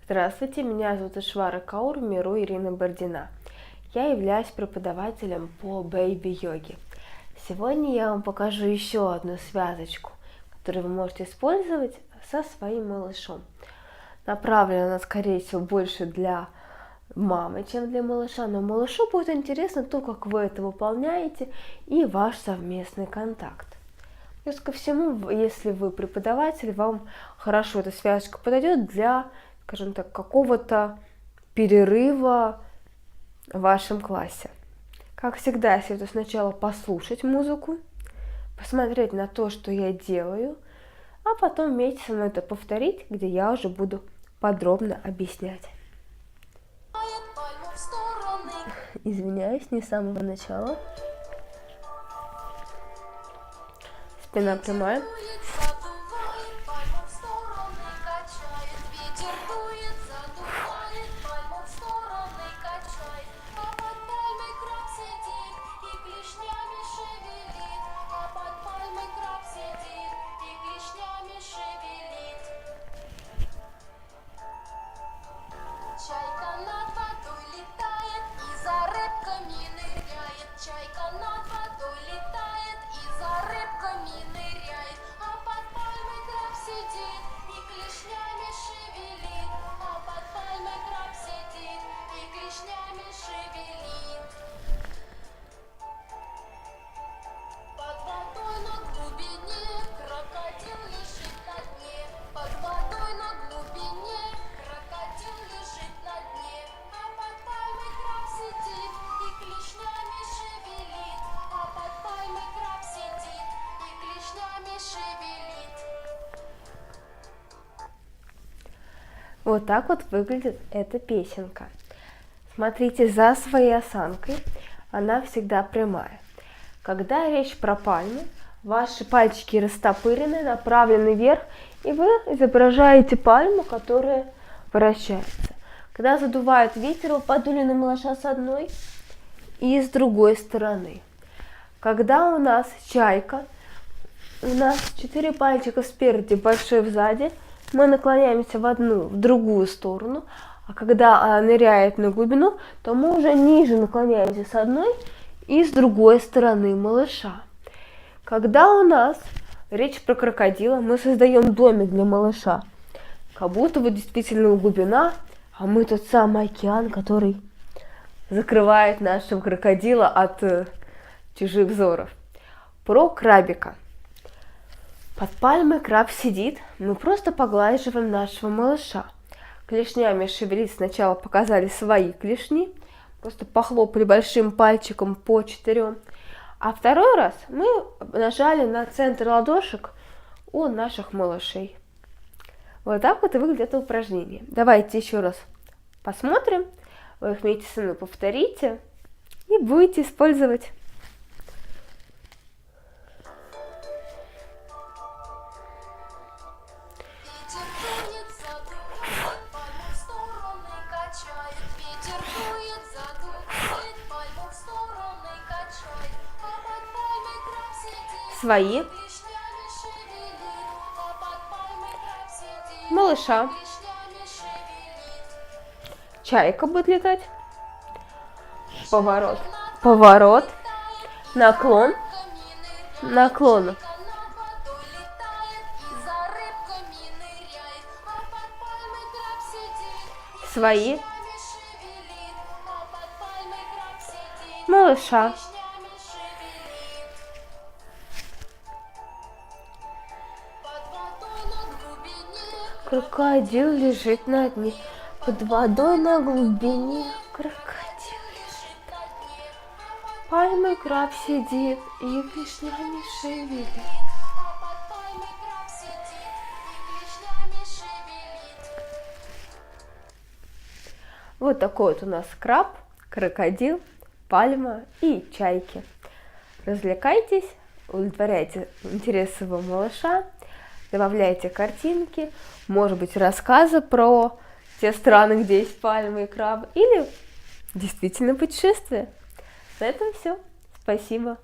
Здравствуйте, меня зовут Ишвара Каур, Миру Ирина Бордина. Я являюсь преподавателем по бэйби-йоге. Сегодня я вам покажу еще одну связочку, которую вы можете использовать со своим малышом. Направлена она, скорее всего, больше для мамы, чем для малыша, но малышу будет интересно то, как вы это выполняете, и ваш совместный контакт. Плюс ко всему, если вы преподаватель, вам хорошо эта связочка подойдет для, скажем так, какого-то перерыва в вашем классе. Как всегда, я советую сначала послушать музыку, посмотреть на то, что я делаю, а потом вместе со мной это повторить, где я уже буду подробно объяснять. Извиняюсь, не с самого начала. Спина прямая. Вот так вот выглядит эта песенка. Смотрите за своей осанкой, она всегда прямая. Когда речь про пальму, ваши пальчики растопырены, направлены вверх, и вы изображаете пальму, которая вращается. Когда задувает ветер, вы подули на малыша с одной и с другой стороны. Когда у нас чайка, у нас 4 пальчика спереди, большой сзади, мы наклоняемся в одну, в другую сторону, а когда она ныряет на глубину, то мы уже ниже наклоняемся с одной и с другой стороны малыша. Когда у нас речь про крокодила, мы создаем домик для малыша, как будто вот действительно глубина, а мы тот самый океан, который закрывает нашего крокодила от чужих взоров. Про крабика. Под пальмой краб сидит, мы просто поглаживаем нашего малыша. Клешнями шевелить, сначала показали свои клешни, просто похлопали большим пальчиком по 4. А второй раз мы нажали на центр ладошек у наших малышей. Вот так вот и выглядит это упражнение. Давайте еще раз посмотрим, вы их вместе со мной повторите и будете использовать. Свои, малыша, чайка будет летать, поворот, поворот, наклон, наклон, свои, малыша. Крокодил лежит на дне, под водой на глубине. Крокодил лежит на дне, пальмой краб сидит и клешнями шевелит. Вот такой вот у нас краб, крокодил, пальма и чайки. Развлекайтесь, удовлетворяйте интересы своего малыша. Добавляйте картинки, может быть, рассказы про те страны, где есть пальмы и крабы, или действительно путешествия. На этом все. Спасибо.